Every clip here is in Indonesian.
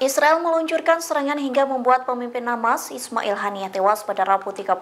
Israel meluncurkan serangan hingga membuat pemimpin Hamas Ismail Haniyeh tewas pada Rabu 31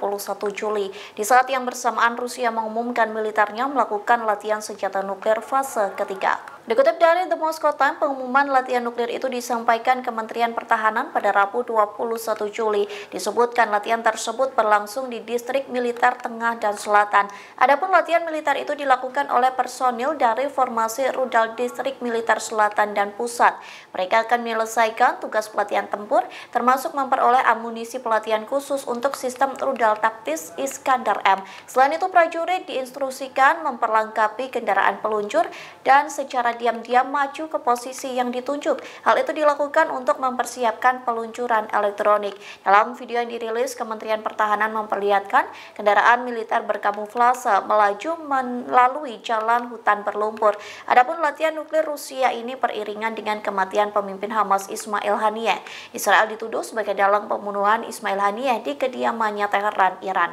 Juli di saat yang bersamaan Rusia mengumumkan militernya melakukan latihan senjata nuklir fase ketiga. Dikutip dari The Moscow Times, pengumuman latihan nuklir itu disampaikan Kementerian Pertahanan pada Rabu 21 Juli. Disebutkan latihan tersebut berlangsung di distrik militer tengah dan selatan. Adapun latihan militer itu dilakukan oleh personil dari formasi rudal distrik militer selatan dan pusat. Mereka akan menyelesaikan tugas pelatihan tempur, termasuk memperoleh amunisi pelatihan khusus untuk sistem rudal taktis Iskandar M. Selain itu, prajurit diinstruksikan memperlengkapi kendaraan peluncur dan secara diam-diam maju ke posisi yang ditunjuk. Hal itu dilakukan untuk mempersiapkan peluncuran elektronik. Dalam video yang dirilis, Kementerian Pertahanan memperlihatkan kendaraan militer berkamuflase melaju melalui jalan hutan berlumpur. Adapun latihan nuklir Rusia ini beriringan dengan kematian pemimpin Hamas Ismail Haniyeh. Israel dituduh sebagai dalang pembunuhan Ismail Haniyeh di kediamannya Teheran, Iran.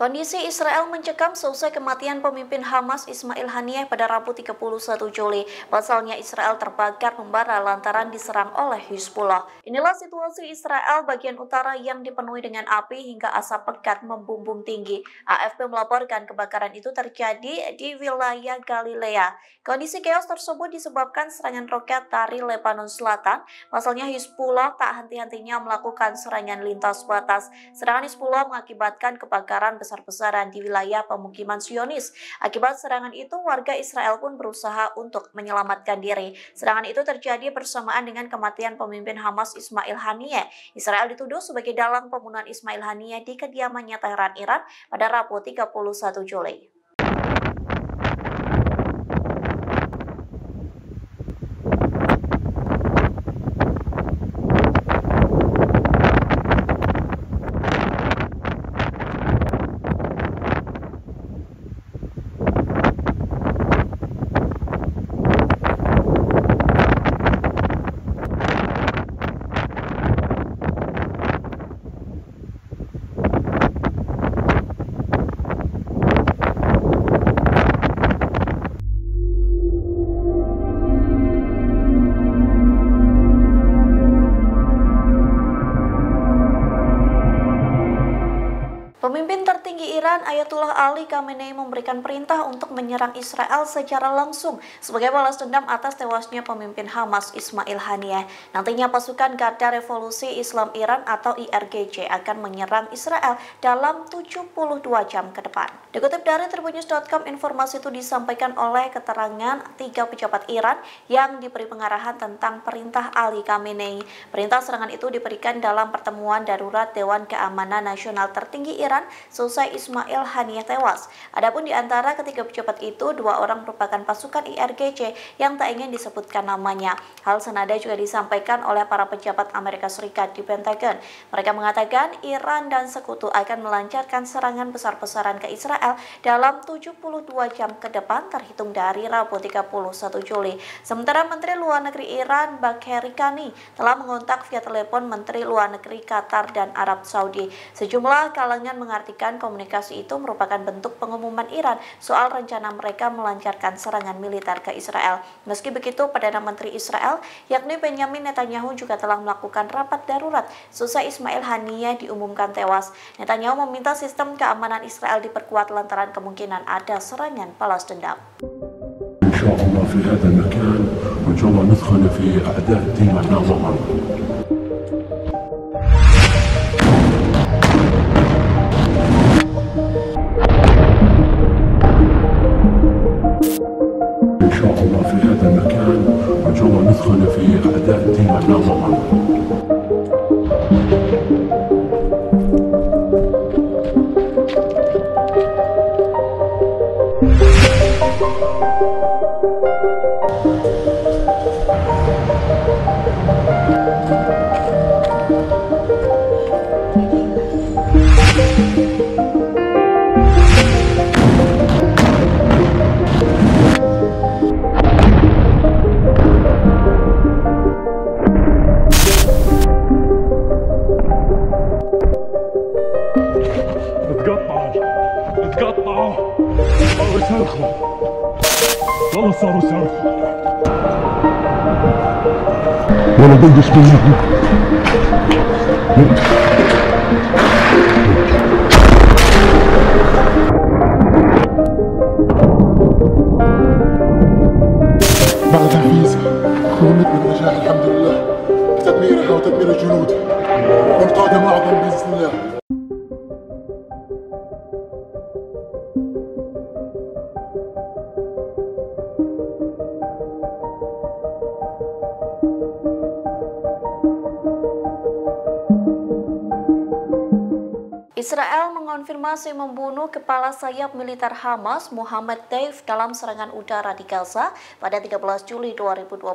Kondisi Israel mencekam seusai kematian pemimpin Hamas Ismail Haniyeh pada Rabu 31 Juli. Pasalnya Israel terbakar membara lantaran diserang oleh Hizbullah. Inilah situasi Israel bagian utara yang dipenuhi dengan api hingga asap pekat membumbung tinggi. AFP melaporkan kebakaran itu terjadi di wilayah Galilea. Kondisi chaos tersebut disebabkan serangan roket dari Lebanon Selatan. Pasalnya Hizbullah tak henti-hentinya melakukan serangan lintas batas. Serangan Hizbullah mengakibatkan kebakaran besar-besaran di wilayah pemukiman Zionis. Akibat serangan itu, warga Israel pun berusaha untuk menyelamatkan diri. Serangan itu terjadi bersamaan dengan kematian pemimpin Hamas Ismail Haniyeh. Israel dituduh sebagai dalang pembunuhan Ismail Haniyeh di kediamannya Teheran, Iran pada Rabu 31 Juli. Pemimpin tertinggi Iran Ayatullah Ali Khamenei memberikan perintah untuk menyerang Israel secara langsung sebagai balas dendam atas tewasnya pemimpin Hamas Ismail Haniyeh. Nantinya pasukan Garda Revolusi Islam Iran atau IRGC akan menyerang Israel dalam 72 jam ke depan. Dikutip dari tribunnews.com, informasi itu disampaikan oleh keterangan 3 pejabat Iran yang diberi pengarahan tentang perintah Ali Khamenei. Perintah serangan itu diberikan dalam pertemuan darurat Dewan Keamanan Nasional tertinggi Iran Iran seusai Ismail Haniyeh tewas. Adapun di antara ketiga pejabat itu, 2 orang merupakan pasukan IRGC yang tak ingin disebutkan namanya. Hal senada juga disampaikan oleh para pejabat Amerika Serikat di Pentagon. Mereka mengatakan Iran dan sekutu akan melancarkan serangan besar-besaran ke Israel dalam 72 jam ke depan terhitung dari Rabu 31 Juli. Sementara Menteri Luar Negeri Iran Bagheri Kani telah mengontak via telepon Menteri Luar Negeri Qatar dan Arab Saudi. Sejumlah kalangan mengartikan komunikasi itu merupakan bentuk pengumuman Iran soal rencana mereka melancarkan serangan militer ke Israel. Meski begitu, Perdana Menteri Israel yakni Benjamin Netanyahu juga telah melakukan rapat darurat seusai Ismail Haniyeh diumumkan tewas. Netanyahu meminta sistem keamanan Israel diperkuat lantaran kemungkinan ada serangan balas dendam. إن شاء الله في هذا المكان وإن شاء الله ندخل في أعداد ديمنا معا. إن شاء الله في هذا المكان وإن شاء الله ندخل في أعداد ديمنا معا. اتقطعوا صاروا يصرخوا والله صاروا يصرخوا ولا بدش منهم بعد تنفيذ قومت بالنجاح الحمد لله تدميرها وتدمير الجنود والقادم أعظم بإذن الله. Israel mengonfirmasi membunuh kepala sayap militer Hamas Mohammed Deif dalam serangan udara di Gaza pada 13 Juli 2024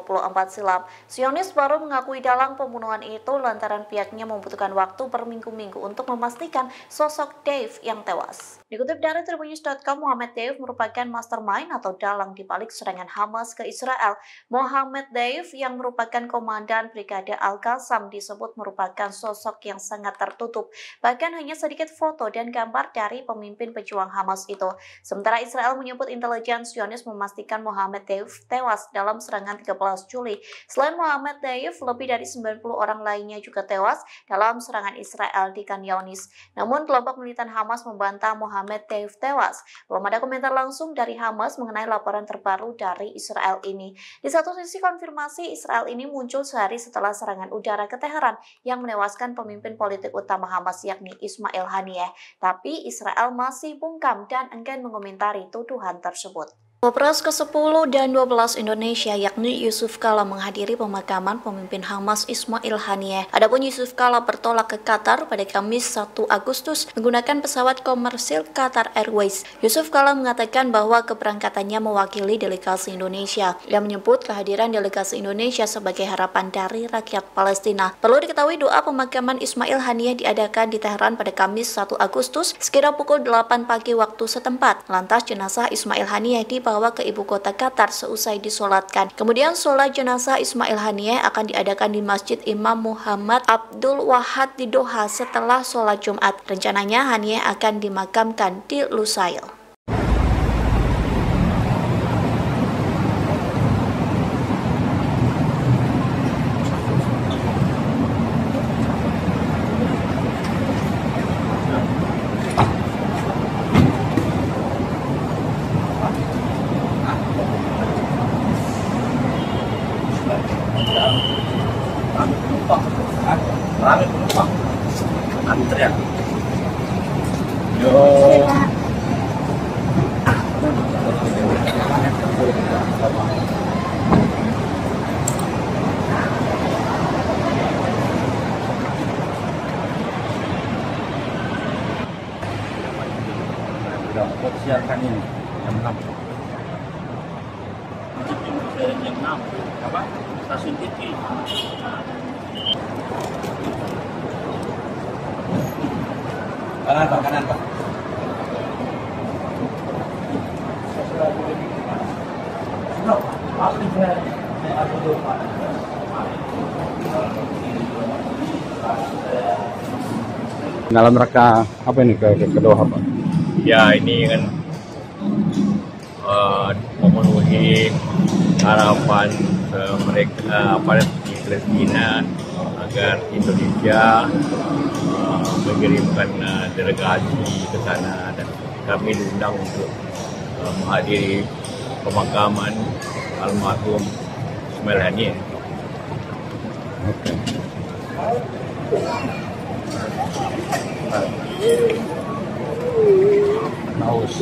silam. Zionis baru mengakui dalam pembunuhan itu lantaran pihaknya membutuhkan waktu berminggu-minggu untuk memastikan sosok Deif yang tewas. Dikutip dari Tribunnews.com, Mohammed Deif merupakan mastermind atau dalang di balik serangan Hamas ke Israel. Mohammed Deif yang merupakan komandan Brigade Al-Qassam disebut merupakan sosok yang sangat tertutup. Bahkan hanya sedikit foto dan gambar dari pemimpin pejuang Hamas itu. Sementara Israel menyebut intelijen Zionis memastikan Mohammed Deif tewas dalam serangan 13 Juli. Selain Mohammed Deif, lebih dari 90 orang lainnya juga tewas dalam serangan Israel di Khan Younis. Namun kelompok militan Hamas membantah Mohammed Deif tewas. Belum ada komentar langsung dari Hamas mengenai laporan terbaru dari Israel ini. Di satu sisi, konfirmasi Israel ini muncul sehari setelah serangan udara ke Teheran yang menewaskan pemimpin politik utama Hamas yakni Ismail Haniyeh. Tapi Israel masih bungkam dan enggan mengomentari tuduhan tersebut. Kepres ke-10 dan 12 Indonesia yakni Yusuf Kala menghadiri pemakaman pemimpin Hamas Ismail Haniyeh. Adapun Yusuf Kala bertolak ke Qatar pada Kamis 1 Agustus menggunakan pesawat komersil Qatar Airways. Yusuf Kala mengatakan bahwa keberangkatannya mewakili delegasi Indonesia. Ia menyebut kehadiran delegasi Indonesia sebagai harapan dari rakyat Palestina. Perlu diketahui doa pemakaman Ismail Haniyeh diadakan di Teheran pada Kamis 1 Agustus sekitar pukul 8 pagi waktu setempat. Lantas jenazah Ismail Haniyeh dibawa ke ibu kota Qatar seusai disolatkan. Kemudian sholat jenazah Ismail Haniyeh akan diadakan di Masjid Imam Muhammad Abdul Wahad di Doha setelah sholat Jumat. Rencananya Haniyeh akan dimakamkan di Lusail. Rame penumpang antrian. Yo. siarkan ini jam 6. Jam 6 apa? Stasiun TV. Kanan Pak, kanan Pak. Dalam rangka apa ini ke Doha, Pak? Ya, ini kan memenuhi harapan mereka di Palestina agar Indonesia mengirimkan delegasi ke sana, dan kami diundang untuk menghadiri pemakaman almarhum Ismail Haniyeh. Naus.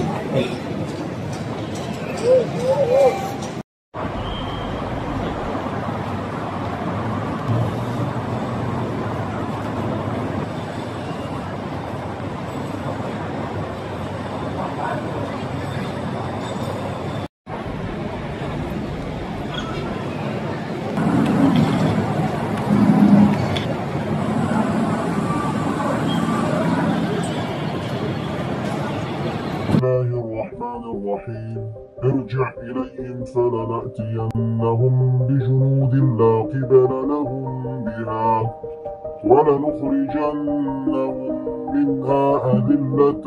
الله الرحمن الرحيم ارجع إليهم فلنأتينهم بجنود لا قبل لهم بها ولنخرجنهم منها أذلة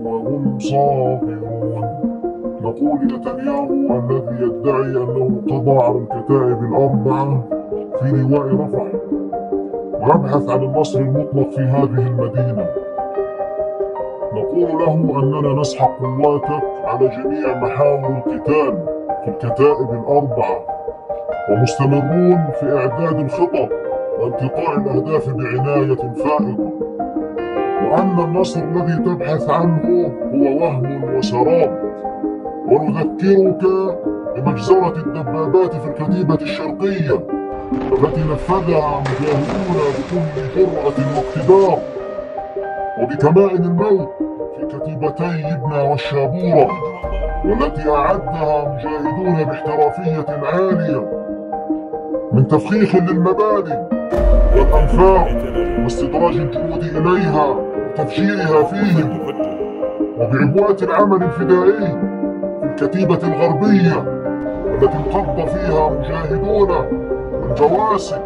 وهم صاغرون. نقول نتنياهو الذي يدعي أنه قضى على الكتائب الأربعة في لواء رفح ويبحث عن النصر المطلق في هذه المدينة، نقول له أننا نسحق قواتك على جميع محاور القتال في الكتائب الأربعة، ومستمرون في إعداد الخطط وانتقاء الأهداف بعناية فائقة، وأن النصر الذي تبحث عنه هو وهم وسراب. ونذكرك بمجزرة الدبابات في الكتيبة الشرقية التي نفذها مجاهدون بكل جرأة واقتدار، وبكمائن الموت في كتيبتي يبنى والشابورة، والتي أعدها مجاهدون باحترافية عالية من تفخيخ للمباني والأنفاق واستدراج الجنود إليها وتفجيرها فيهم، وبعبوات العمل الفدائي في الكتيبة الغربية التي انقض فيها مجاهدون من بواسل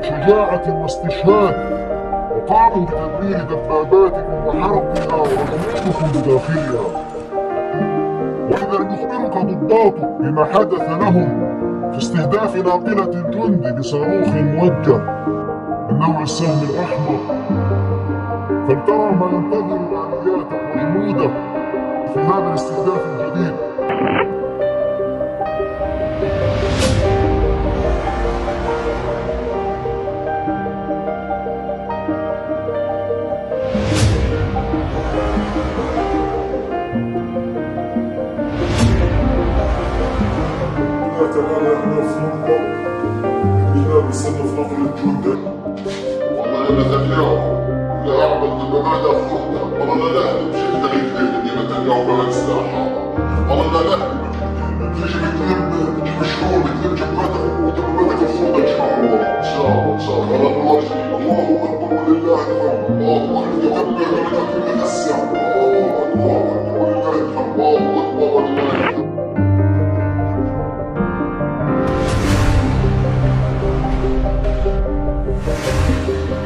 شجاعة واستشهاد، وقاموا بتدمير دباباتكم وحرقها وغموضكم بداخلها. وإذا يخبرك ضباطك بما حدث لهم في استهداف ناقلة الجند بصاروخ موجه من نوع السهم الأحمر، فلترى ما ينتظر آلياتك وجنودك في هذا الاستهداف الجديد. تعالى احنا في نقطة إننا بنصنف نقل الجندة. والله يا نتنياهو لا أعمل بمبادئ خطة، والله لا أهدم شيء تغيير يا نتنياهو بهاي الساحة، والله لا أهدم تيجي بتلم شهور بتلم جبهتك ودبابتك الخوضة إن شاء الله، إن شاء الله إن شاء الله. الله أكبر ولله الحمد، الله أكبر كتبنا كلمة الساعة، الله أكبر ولله الحمد، الله أكبر ولله الحمد.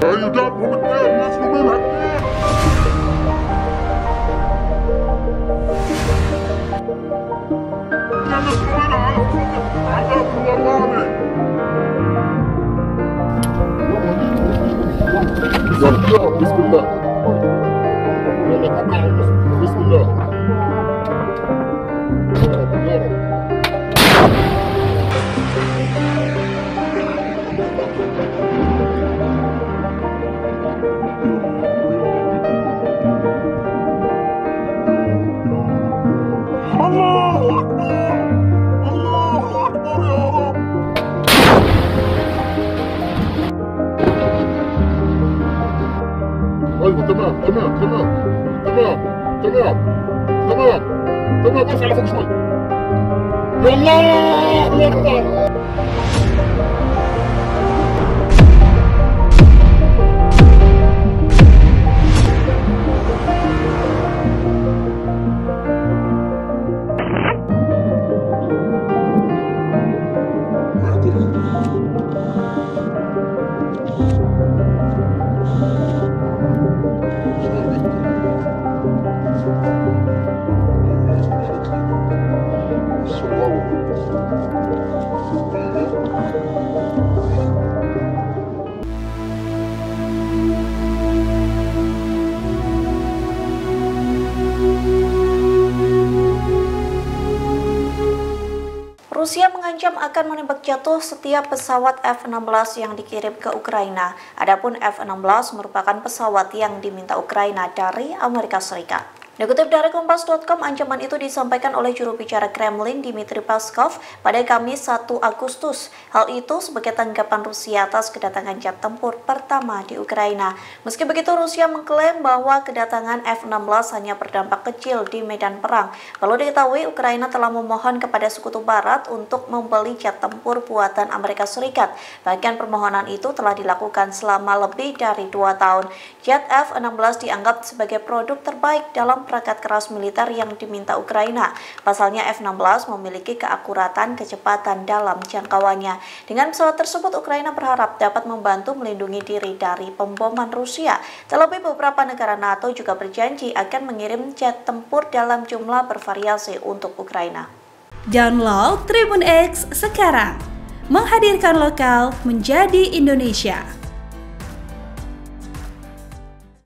يجابهم اثنين يسلوا منها اثنين. يسلوا منها على عذاب الوراني. بسم الله يلا تقعوا بسم الله. الله أكبر الله أكبر يا رب. أيوة تمام تمام تمام تمام تمام تمام. تمام ارفع لفوق شوي. والله اكبر. Rusia mengancam akan menembak jatuh setiap pesawat F-16 yang dikirim ke Ukraina. Adapun F-16 merupakan pesawat yang diminta Ukraina dari Amerika Serikat. Dikutip dari Kompas.com, ancaman itu disampaikan oleh juru bicara Kremlin Dmitry Peskov pada Kamis 1 Agustus. Hal itu sebagai tanggapan Rusia atas kedatangan jet tempur pertama di Ukraina. Meski begitu, Rusia mengklaim bahwa kedatangan F-16 hanya berdampak kecil di medan perang. Perlu diketahui, Ukraina telah memohon kepada Sekutu Barat untuk membeli jet tempur buatan Amerika Serikat. Bahkan permohonan itu telah dilakukan selama lebih dari 2 tahun. Jet F-16 dianggap sebagai produk terbaik dalam perangkat keras militer yang diminta Ukraina. Pasalnya F-16 memiliki keakuratan kecepatan dalam jangkauannya. Dengan pesawat tersebut, Ukraina berharap dapat membantu melindungi diri dari pemboman Rusia. Terlebih beberapa negara NATO juga berjanji akan mengirim jet tempur dalam jumlah bervariasi untuk Ukraina. Download Tribun X sekarang, menghadirkan lokal menjadi Indonesia.